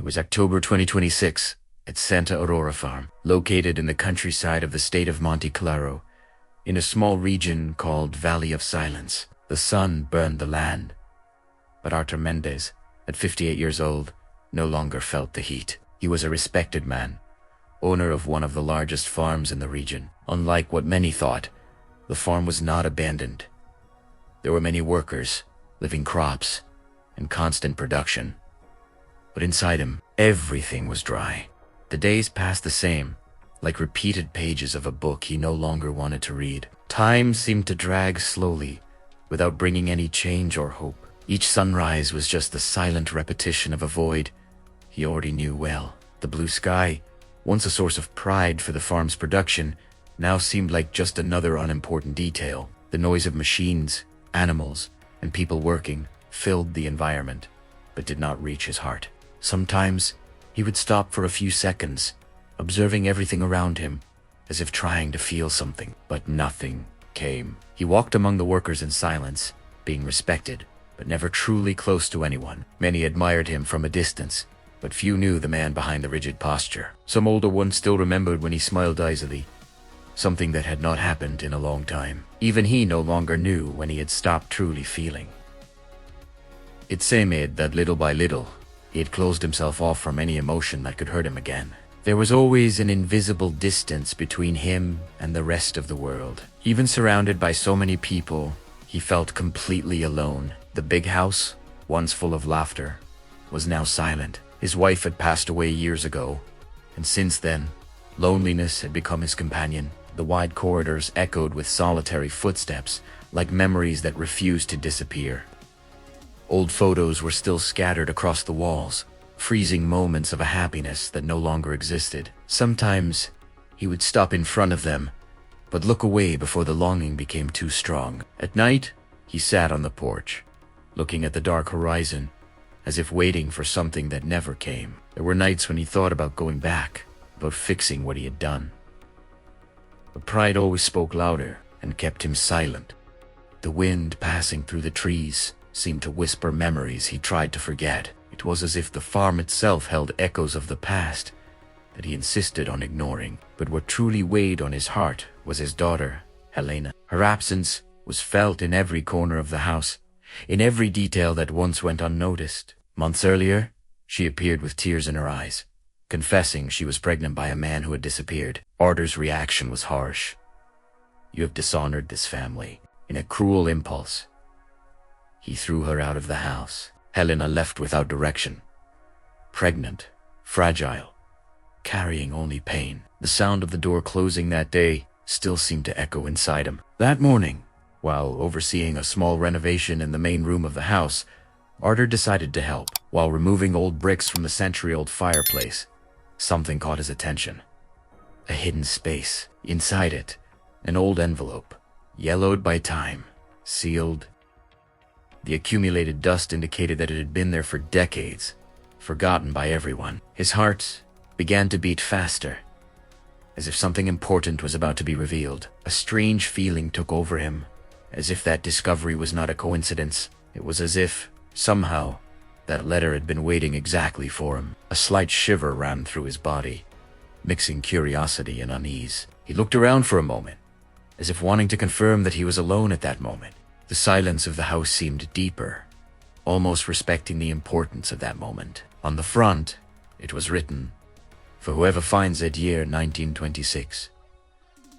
was October 2026 at Santa Aurora Farm, located in the countryside of the state of Monte Claro, in a small region called Valley of Silence. The sun burned the land, but Artur Mendez, at 58 years old, no longer felt the heat. He was a respected man, owner of one of the largest farms in the region. Unlike what many thought, the farm was not abandoned. There were many workers, living crops, and constant production. But inside him, everything was dry. The days passed the same, like repeated pages of a book he no longer wanted to read. Time seemed to drag slowly, without bringing any change or hope. Each sunrise was just the silent repetition of a void he already knew well. The blue sky, once a source of pride for the farm's production, now seemed like just another unimportant detail. The noise of machines, animals, and people working filled the environment, but did not reach his heart. Sometimes he would stop for a few seconds, observing everything around him, as if trying to feel something, but nothing came. He walked among the workers in silence, being respected, but never truly close to anyone. Many admired him from a distance, but few knew the man behind the rigid posture. Some older ones still remembered when he smiled easily, something that had not happened in a long time. Even he no longer knew when he had stopped truly feeling. It seemed that little by little, he had closed himself off from any emotion that could hurt him again. There was always an invisible distance between him and the rest of the world. Even surrounded by so many people, he felt completely alone. The big house, once full of laughter, was now silent. His wife had passed away years ago, and since then, loneliness had become his companion. The wide corridors echoed with solitary footsteps, like memories that refused to disappear. Old photos were still scattered across the walls, freezing moments of a happiness that no longer existed. Sometimes, he would stop in front of them, but look away before the longing became too strong. At night, he sat on the porch, looking at the dark horizon, as if waiting for something that never came. There were nights when he thought about going back, about fixing what he had done. But pride always spoke louder and kept him silent. The wind passing through the trees seemed to whisper memories he tried to forget. It was as if the farm itself held echoes of the past that he insisted on ignoring. But what truly weighed on his heart was his daughter, Helena. Her absence was felt in every corner of the house, in every detail that once went unnoticed. Months earlier, she appeared with tears in her eyes, confessing she was pregnant by a man who had disappeared. Artur's reaction was harsh. "You have dishonored this family." In a cruel impulse, he threw her out of the house. Helena left without direction, pregnant, fragile, carrying only pain. The sound of the door closing that day still seemed to echo inside him. That morning, while overseeing a small renovation in the main room of the house, Artur decided to help. While removing old bricks from the century-old fireplace, something caught his attention. A hidden space. Inside it, an old envelope, yellowed by time, sealed. The accumulated dust indicated that it had been there for decades, forgotten by everyone. His heart began to beat faster, as if something important was about to be revealed. A strange feeling took over him, as if that discovery was not a coincidence. It was as if, somehow, that letter had been waiting exactly for him. A slight shiver ran through his body, mixing curiosity and unease. He looked around for a moment, as if wanting to confirm that he was alone at that moment. The silence of the house seemed deeper, almost respecting the importance of that moment. On the front, it was written, "For whoever finds it, year 1926.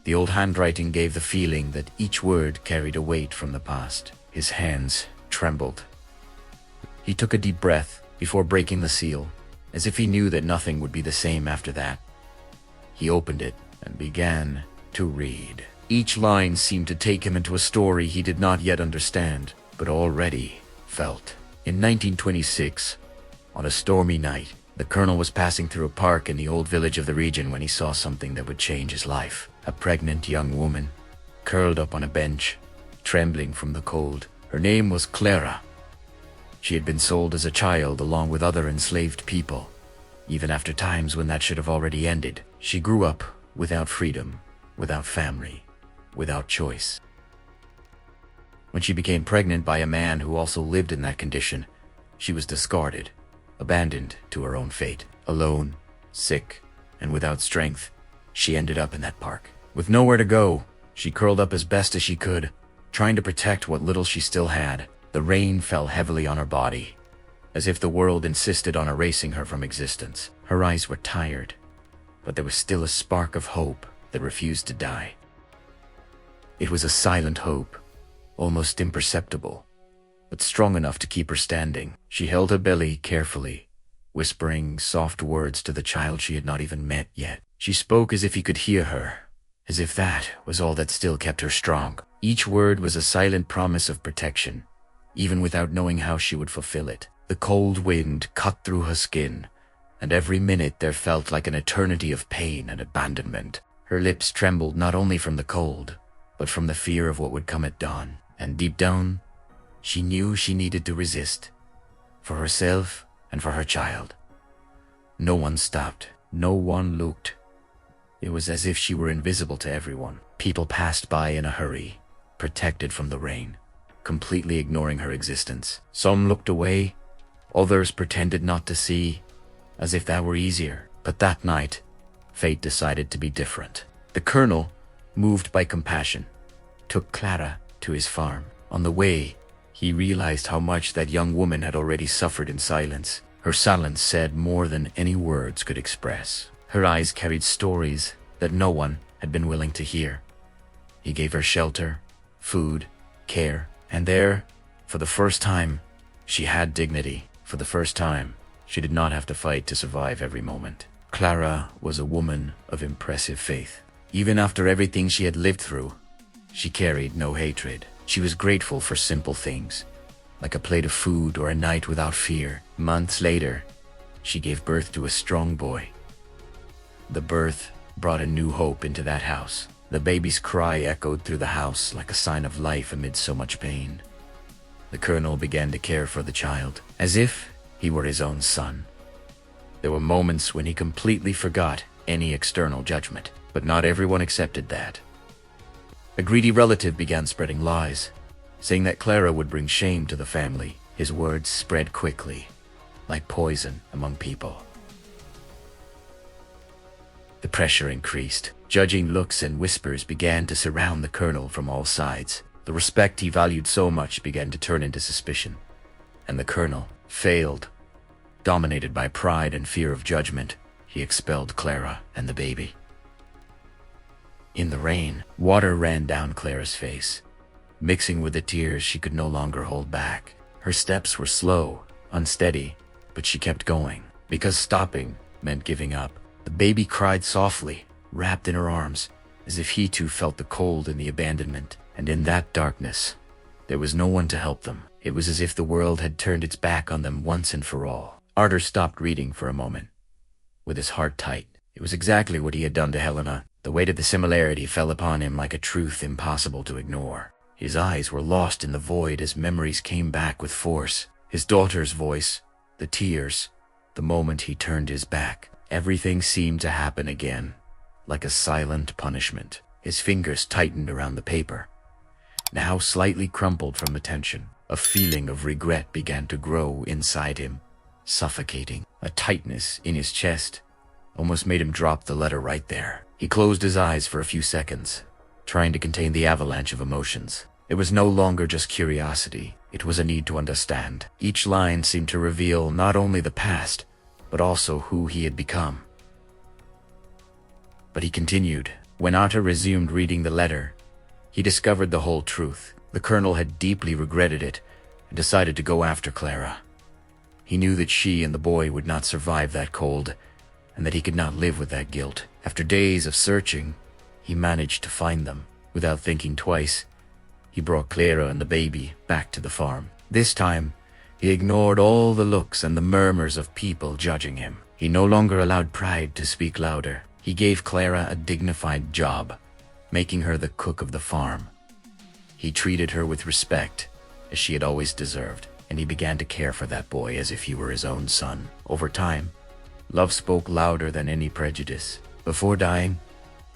The old handwriting gave the feeling that each word carried a weight from the past. His hands trembled. He took a deep breath before breaking the seal, as if he knew that nothing would be the same after that. He opened it and began to read. Each line seemed to take him into a story he did not yet understand, but already felt. In 1926, on a stormy night, the colonel was passing through a park in the old village of the region when he saw something that would change his life. A pregnant young woman, curled up on a bench, trembling from the cold. Her name was Clara. She had been sold as a child along with other enslaved people, even after times when that should have already ended. She grew up without freedom, without family, without choice. When she became pregnant by a man who also lived in that condition, she was discarded, abandoned to her own fate. Alone, sick, and without strength, she ended up in that park. With nowhere to go, she curled up as best as she could, trying to protect what little she still had. The rain fell heavily on her body, as if the world insisted on erasing her from existence. Her eyes were tired, but there was still a spark of hope that refused to die. It was a silent hope, almost imperceptible, but strong enough to keep her standing. She held her belly carefully, whispering soft words to the child she had not even met yet. She spoke as if he could hear her, as if that was all that still kept her strong. Each word was a silent promise of protection, even without knowing how she would fulfill it. The cold wind cut through her skin, and every minute there felt like an eternity of pain and abandonment. Her lips trembled not only from the cold, but from the fear of what would come at dawn. And deep down, she knew she needed to resist, for herself and for her child. No one stopped. No one looked. It was as if she were invisible to everyone. People passed by in a hurry, protected from the rain, completely ignoring her existence. Some looked away, others pretended not to see, as if that were easier. But that night, fate decided to be different. The colonel, moved by compassion, took Clara to his farm. On the way, he realized how much that young woman had already suffered in silence. Her silence said more than any words could express. Her eyes carried stories that no one had been willing to hear. He gave her shelter, food, care, and there, for the first time, she had dignity. For the first time, she did not have to fight to survive every moment. Clara was a woman of impressive faith. Even after everything she had lived through, she carried no hatred. She was grateful for simple things, like a plate of food or a night without fear. Months later, she gave birth to a strong boy. The birth brought a new hope into that house. The baby's cry echoed through the house like a sign of life amid so much pain. The colonel began to care for the child, as if he were his own son. There were moments when he completely forgot any external judgment, but not everyone accepted that. A greedy relative began spreading lies, saying that Clara would bring shame to the family. His words spread quickly, like poison among people. The pressure increased. Judging looks and whispers began to surround the colonel from all sides. The respect he valued so much began to turn into suspicion, and the colonel failed. Dominated by pride and fear of judgment, he expelled Clara and the baby. In the rain, water ran down Clara's face, mixing with the tears she could no longer hold back. Her steps were slow, unsteady, but she kept going, because stopping meant giving up. The baby cried softly, wrapped in her arms, as if he too felt the cold and the abandonment. And in that darkness, there was no one to help them. It was as if the world had turned its back on them once and for all. Arthur stopped reading for a moment, with his heart tight. It was exactly what he had done to Helena. The weight of the similarity fell upon him like a truth impossible to ignore. His eyes were lost in the void as memories came back with force. His daughter's voice, the tears, the moment he turned his back. Everything seemed to happen again, like a silent punishment. His fingers tightened around the paper, now slightly crumpled from the tension. A feeling of regret began to grow inside him, suffocating. A tightness in his chest almost made him drop the letter right there. He closed his eyes for a few seconds, trying to contain the avalanche of emotions. It was no longer just curiosity, it was a need to understand. Each line seemed to reveal not only the past, but also who he had become. But he continued. When Arthur resumed reading the letter, he discovered the whole truth. The colonel had deeply regretted it and decided to go after Clara. He knew that she and the boy would not survive that cold, and that he could not live with that guilt. After days of searching, he managed to find them. Without thinking twice, he brought Clara and the baby back to the farm. This time, he ignored all the looks and the murmurs of people judging him. He no longer allowed pride to speak louder. He gave Clara a dignified job, making her the cook of the farm. He treated her with respect, as she had always deserved, and he began to care for that boy as if he were his own son. Over time, love spoke louder than any prejudice. Before dying,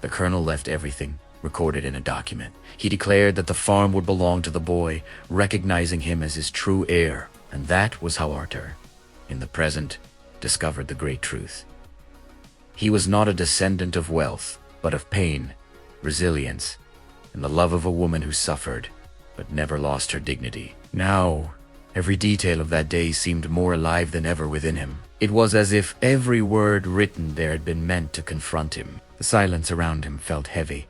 the colonel left everything recorded in a document. He declared that the farm would belong to the boy, recognizing him as his true heir. And that was how Arthur in the present, discovered the great truth. He was not a descendant of wealth, but of pain, resilience, and the love of a woman who suffered, but never lost her dignity. Now, every detail of that day seemed more alive than ever within him. It was as if every word written there had been meant to confront him. The silence around him felt heavy,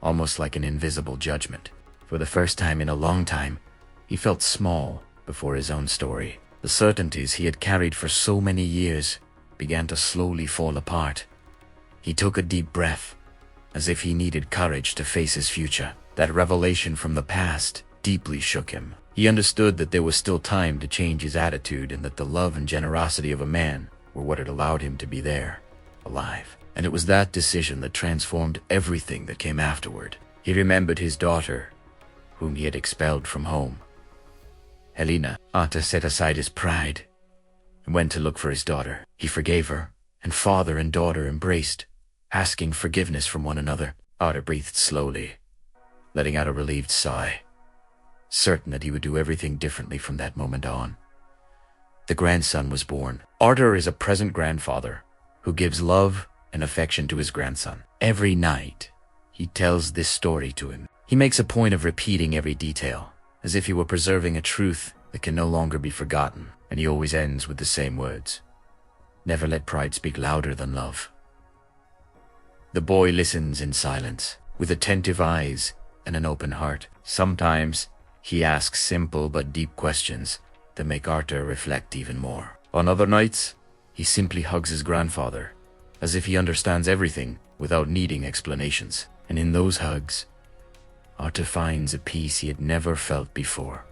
almost like an invisible judgment. For the first time in a long time, he felt small before his own story. The certainties he had carried for so many years began to slowly fall apart. He took a deep breath, as if he needed courage to face his future. That revelation from the past deeply shook him. He understood that there was still time to change his attitude and that the love and generosity of a man were what had allowed him to be there, alive. And it was that decision that transformed everything that came afterward. He remembered his daughter, whom he had expelled from home. Helena. Arthur set aside his pride and went to look for his daughter. He forgave her, and father and daughter embraced, asking forgiveness from one another. Arthur breathed slowly, letting out a relieved sigh, certain that he would do everything differently from that moment on. The grandson was born. Arthur is a present grandfather who gives love and affection to his grandson. Every night, he tells this story to him. He makes a point of repeating every detail, as if he were preserving a truth that can no longer be forgotten, and he always ends with the same words: "Never let pride speak louder than love." The boy listens in silence, with attentive eyes and an open heart. Sometimes he asks simple but deep questions that make Arthur reflect even more. On other nights, he simply hugs his grandfather, as if he understands everything without needing explanations. And in those hugs, Arthur finds a peace he had never felt before.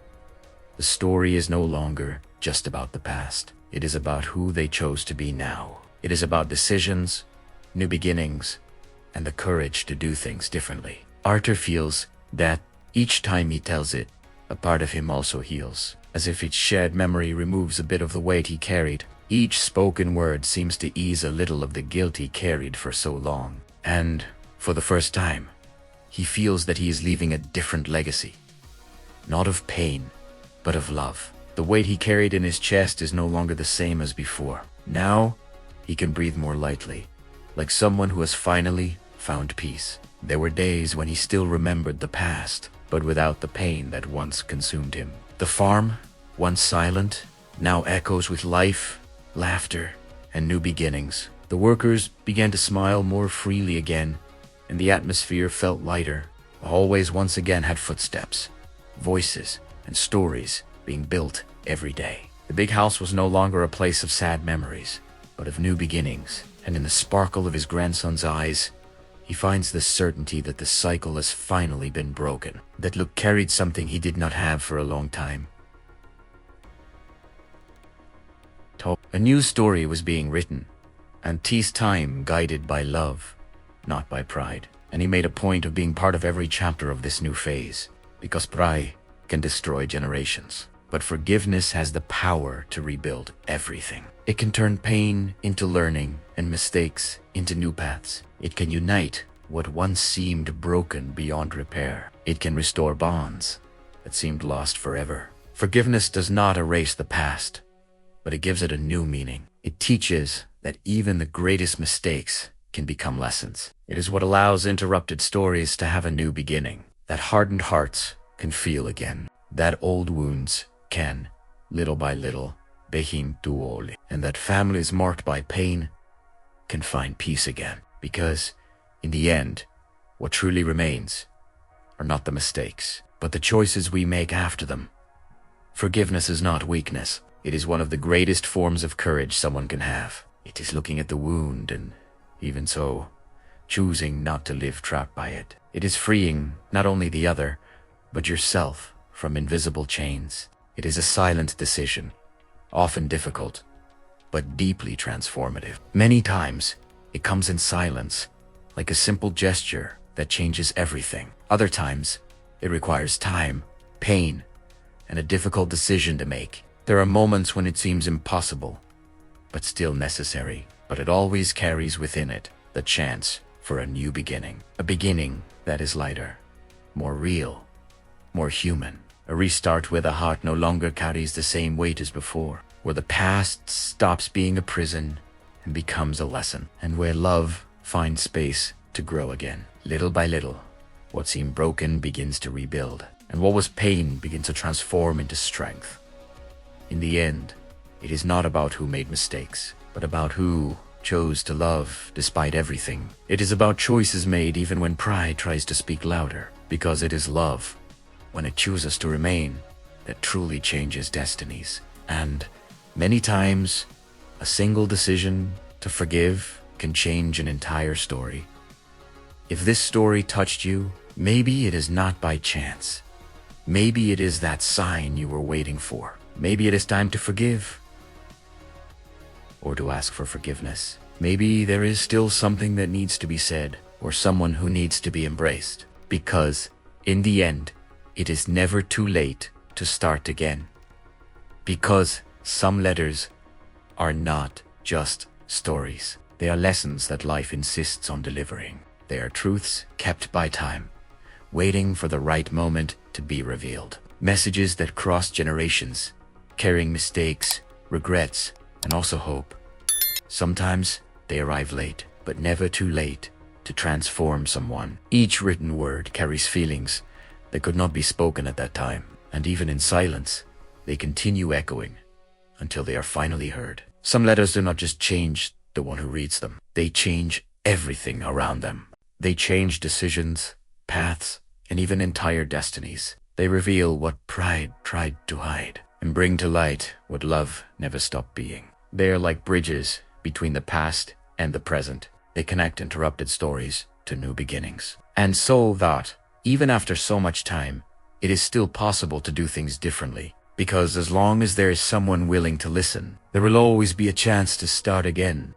The story is no longer just about the past. It is about who they chose to be now. It is about decisions, new beginnings, and the courage to do things differently. Arthur feels that each time he tells it, a part of him also heals, as if each shared memory removes a bit of the weight he carried. Each spoken word seems to ease a little of the guilt he carried for so long. And, for the first time, he feels that he is leaving a different legacy. Not of pain, but of love. The weight he carried in his chest is no longer the same as before. Now, he can breathe more lightly, like someone who has finally found peace. There were days when he still remembered the past, but without the pain that once consumed him. The farm, once silent, now echoes with life, laughter, and new beginnings. The workers began to smile more freely again, and the atmosphere felt lighter. The hallways once again had footsteps, voices, and stories being built every day. The big house was no longer a place of sad memories, but of new beginnings. And in the sparkle of his grandson's eyes, he finds the certainty that the cycle has finally been broken. That Luke carried something he did not have for a long time. A new story was being written, and T's time guided by love, not by pride. And he made a point of being part of every chapter of this new phase, because pride can destroy generations. But forgiveness has the power to rebuild everything. It can turn pain into learning and mistakes into new paths. It can unite what once seemed broken beyond repair. It can restore bonds that seemed lost forever. Forgiveness does not erase the past, but it gives it a new meaning. It teaches that even the greatest mistakes can become lessons. It is what allows interrupted stories to have a new beginning. That hardened hearts can feel again. That old wounds can, little by little, begin to heal. And that families marked by pain can find peace again. Because, in the end, what truly remains are not the mistakes, but the choices we make after them. Forgiveness is not weakness. It is one of the greatest forms of courage someone can have. It is looking at the wound and, even so, choosing not to live trapped by it. It is freeing not only the other, but yourself from invisible chains. It is a silent decision, often difficult, but deeply transformative. Many times, it comes in silence, like a simple gesture that changes everything. Other times, it requires time, pain, and a difficult decision to make. There are moments when it seems impossible, but still necessary. But it always carries within it the chance for a new beginning. A beginning that is lighter, more real, more human. A restart where the heart no longer carries the same weight as before. where the past stops being a prison and becomes a lesson, and where love finds space to grow again. Little by little, what seemed broken begins to rebuild, and what was pain begins to transform into strength. In the end, it is not about who made mistakes, but about who chose to love despite everything. It is about choices made even when pride tries to speak louder, because it is love, when it chooses to remain, that truly changes destinies. And many times, a single decision to forgive can change an entire story. If this story touched you, maybe it is not by chance. Maybe it is that sign you were waiting for. Maybe it is time to forgive, or to ask for forgiveness. Maybe there is still something that needs to be said, or someone who needs to be embraced. Because, in the end, it is never too late to start again. Because some letters are not just stories. They are lessons that life insists on delivering. They are truths kept by time, waiting for the right moment to be revealed. Messages that cross generations, carrying mistakes, regrets, and also hope. Sometimes they arrive late, but never too late to transform someone. Each written word carries feelings that could not be spoken at that time, and even in silence, they continue echoing until they are finally heard. Some letters do not just change the one who reads them, they change everything around them. They change decisions, paths, and even entire destinies. They reveal what pride tried to hide, and bring to light what love never stopped being. They are like bridges between the past and the present. They connect interrupted stories to new beginnings. And so that, even after so much time, it is still possible to do things differently. Because as long as there is someone willing to listen, there will always be a chance to start again.